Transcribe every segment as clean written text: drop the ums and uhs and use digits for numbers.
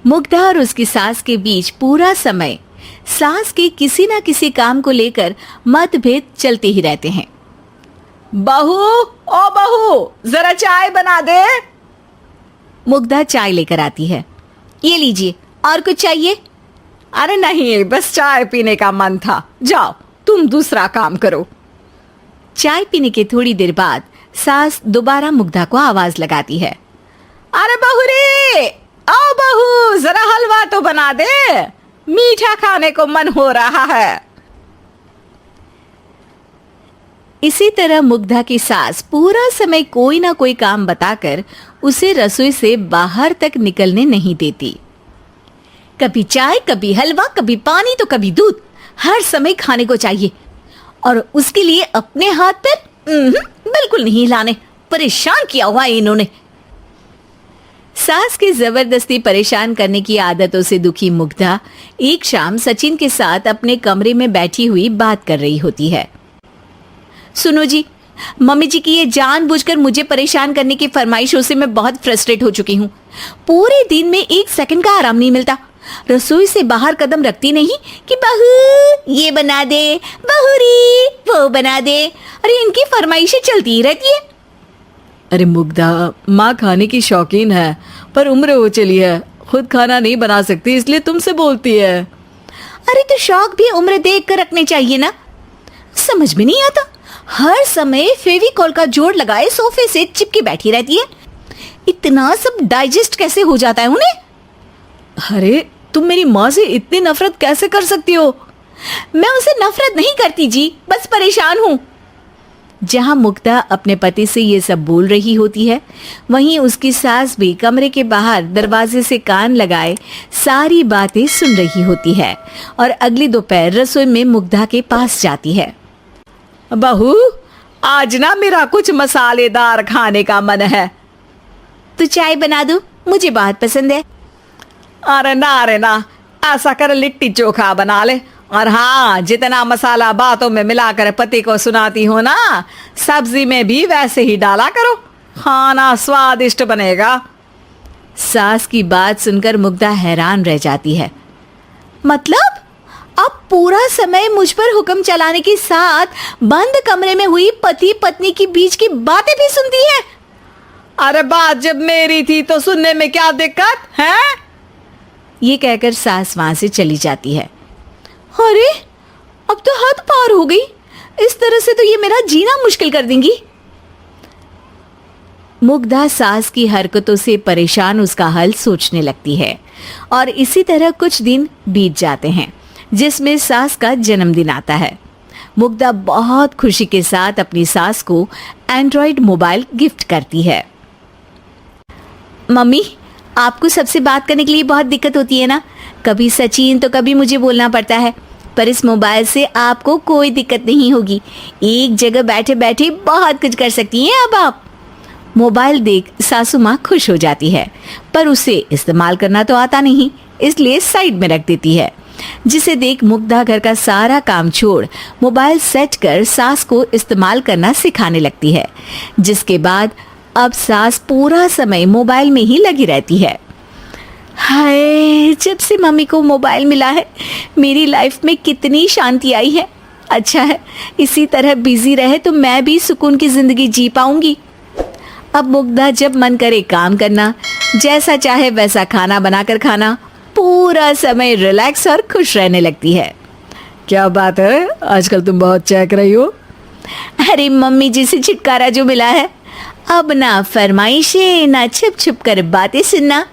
मुग्धा और उसकी सास के बीच पूरा समय सास के किसी ना किसी काम को लेकर मतभेद चलते ही रहते हैं। बहू, ओ बहू, जरा चाय बना दे। मुग्धा चाय लेकर आती है। ये लीजिए, और कुछ चाहिए? अरे नहीं, बस चाय पीने का मन था। जाओ, तुम दूसरा काम करो। चाय पीने के थोड़ी देर बाद सास दोबारा मुग्धा को आवाज लगाती है। अरे बहू रे, आओ बहू, जरा हलवा तो बना दे, मीठा खाने को मन हो रहा है। इसी तरह मुग्धा की सास पूरा समय कोई ना कोई काम बताकर उसे रसोई से बाहर तक निकलने नहीं देती। कभी चाय, कभी हलवा, कभी पानी तो कभी दूध, हर समय खाने को चाहिए, और उसके लिए अपने हाथ पैर बिल्कुल नहीं हिलाने। परेशान किया हुआ है इन्होंने। सास की जबरदस्ती परेशान करने की आदतों से दुखी मुग्धा एक शाम सचिन के साथ अपने कमरे में बैठी हुई बात कर रही होती है। सुनो जी, मम्मी जी की ये जानबूझकर मुझे परेशान करने की फरमाइशों से मैं बहुत फ्रस्ट्रेट हो चुकी हूँ। पूरे दिन में 1 सेकंड का आराम नहीं मिलता। रसोई से बाहर कदम रखती नहीं कि बहू ये बना दे, बहू री वो बना दे। अरे इनकी फरमाइशें चलती ही रहती है। अरे मुग्धा, माँ खाने की शौकीन है, पर उम्र हो चली है, खुद खाना नहीं बना सकती, इसलिए तुमसे बोलती है। अरे तो शौक भी उम्र देख कर रखने चाहिए ना। समझ में नहीं आता, हर समय फेविकॉल का जोड़ लगाए सोफे से चिपके बैठी रहती है। इतना सब डाइजेस्ट कैसे हो जाता है उन्हें? अरे तुम मेरी माँ से इतनी नफरत कैसे कर सकती हो? मैं उसे नफरत नहीं करती जी, बस परेशान हूँ। जहाँ मुग्धा अपने पति से ये सब बोल रही होती है, वहीं उसकी सास भी कमरे के बाहर दरवाजे से कान लगाए सारी बातें सुन रही होती है और अगली दोपहर रसोई में मुग्धा के पास जाती है। बहू, आज ना मेरा कुछ मसालेदार खाने का मन है। तो चाय बना दूं? मुझे बहुत पसंद है। अरे ना, ऐसा कर लिट्टी चोखा बना ले। और हाँ, जितना मसाला बातों में मिलाकर पति को सुनाती हो ना, सब्जी में भी वैसे ही डाला करो, खाना स्वादिष्ट बनेगा। सास की बात सुनकर मुग्धा हैरान रह जाती है। मतलब अब पूरा समय मुझ पर हुक्म चलाने के साथ बंद कमरे में हुई पति पत्नी की बीच की बातें भी सुनती है? अरे बात जब मेरी थी तो सुनने में क्या दिक्कत है? ये कहकर सास वहां से चली जाती है। अरे अब तो हद पार हो गई, इस तरह से तो ये मेरा जीना मुश्किल कर देंगी। मुग्धा सास की हरकतों से परेशान उसका हल सोचने लगती है और इसी तरह कुछ दिन बीत जाते हैं, जिसमें सास का जन्मदिन आता है। मुग्धा बहुत खुशी के साथ अपनी सास को एंड्रॉइड मोबाइल गिफ्ट करती है। मम्मी, आपको सबसे बात करने के लिए बहुत दिक्कत होती है ना, कभी सचिन तो कभी मुझे बोलना पड़ता है, पर इस मोबाइल से आपको कोई दिक्कत नहीं होगी। एक जगह बैठे बैठे बहुत कुछ कर सकती हैं अब आप। मोबाइल देख सासू माँ खुश हो जाती है, पर उसे इस्तेमाल करना तो आता नहीं, इसलिए साइड में रख देती है। जिसे देख मुग्धा घर का सारा काम छोड़ मोबाइल सेट कर सास को इस्तेमाल करना सिखाने लगती है, जिसके बाद अब सास पूरा समय मोबाइल में ही लगी रहती है। हाय, जब से मम्मी को मोबाइल मिला है मेरी लाइफ में कितनी शांति आई है। अच्छा है, इसी तरह बिजी रहे तो मैं भी सुकून की जिंदगी जी पाऊंगी। अब मुग्धा जब मन करे काम करना, जैसा चाहे वैसा खाना बनाकर खाना, पूरा समय रिलैक्स और खुश रहने लगती है। क्या बात है, आजकल तुम बहुत चहक रही हो। अरे मम्मी जी से छुटकारा जो मिला है, अब ना फरमाइशें ना छुप छुप कर बातें सुनना।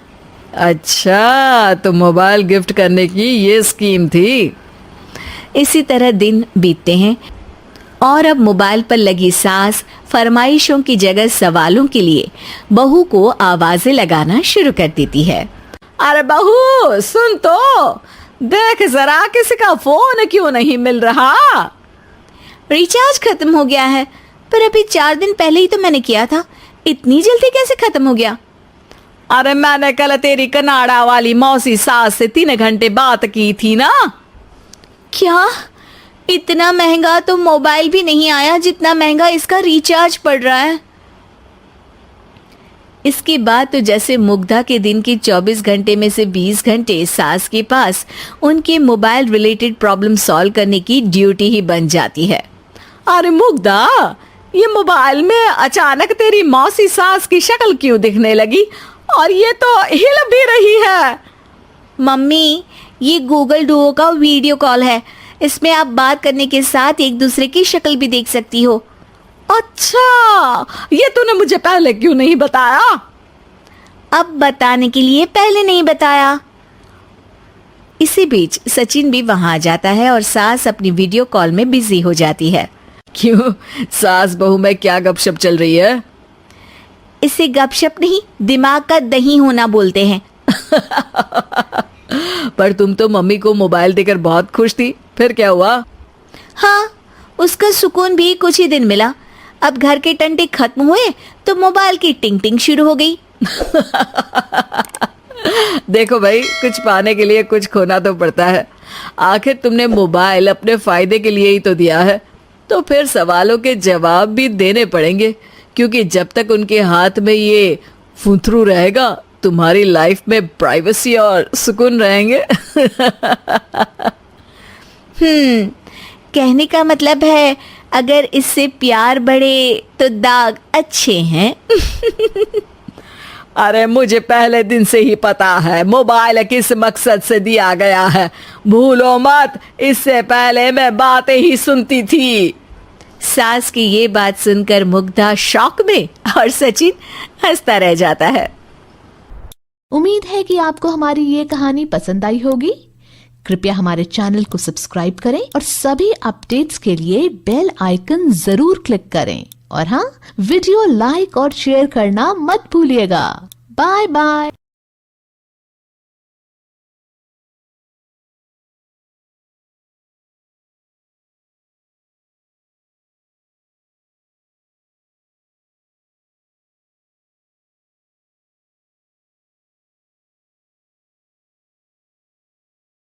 अच्छा, तो मोबाइल गिफ्ट करने की ये स्कीम थी। इसी तरह दिन बीतते हैं और अब मोबाइल पर लगी सास फरमाइशों की जगह सवालों के लिए बहू को आवाजें लगाना शुरू कर देती है। अरे बहू सुन तो, देख जरा किसी का फोन क्यों नहीं मिल रहा? रिचार्ज खत्म हो गया है, पर अभी 4 दिन पहले ही तो मैंने किया था, इतनी जल्दी कैसे खत्म हो गया? अरे मैंने कल तेरी कनाडा वाली मौसी सास से 3 घंटे बात की थी ना। क्या इतना महंगा तो मोबाइल भी नहीं आया जितना महंगा इसका रिचार्ज पड़ रहा है। इसके बाद तो जैसे मुग्धा के दिन के 24 घंटे में से 20 घंटे सास के पास उनके मोबाइल रिलेटेड प्रॉब्लम सॉल्व करने की ड्यूटी ही बन जाती है। अरे मुग्धा, ये मोबाइल में अचानक तेरी मौसी सास की शक्ल क्यों दिखने लगी? और ये तो हिल भी रही है। मम्मी, ये गूगल डुओ का वीडियो कॉल है। इसमें आप बात करने के साथ एक दूसरे की शक्ल भी देख सकती हो। अच्छा, ये तूने मुझे पहले क्यों नहीं बताया? अब बताने के लिए पहले नहीं बताया। इसी बीच सचिन भी वहां आ जाता है और सास अपनी वीडियो कॉल में बिजी हो जाती है। क्यों, सास बहू में क्या गपशप चल रही है? इसे गपशप नहीं, दिमाग का दही होना बोलते हैं। पर तुम तो मम्मी को मोबाइल देकर बहुत खुश थी, फिर क्या हुआ? हाँ, उसका सुकून भी कुछ ही दिन मिला। अब घर के टंटे खत्म हुए तो मोबाइल की टिंग टिंग शुरू हो गई। देखो भाई, कुछ पाने के लिए कुछ खोना तो पड़ता है। आखिर तुमने मोबाइल अपने फायदे के लिए ही तो दिया है, तो फिर सवालों के जवाब भी देने पड़ेंगे, क्योंकि जब तक उनके हाथ में ये फुंथरू रहेगा तुम्हारी लाइफ में प्राइवेसी और सुकून रहेंगे। कहने का मतलब है अगर इससे प्यार बढ़े तो दाग अच्छे हैं। अरे मुझे पहले दिन से ही पता है मोबाइल किस मकसद से दिया गया है। भूलो मत, इससे पहले मैं बातें ही सुनती थी। सास की ये बात सुनकर मुग्धा शॉक में और सचिन हंसता रह जाता है। उम्मीद है कि आपको हमारी ये कहानी पसंद आई होगी। कृपया हमारे चैनल को सब्सक्राइब करें और सभी अपडेट्स के लिए बेल आइकन जरूर क्लिक करें। और हाँ, वीडियो लाइक और शेयर करना मत भूलिएगा। Bye bye.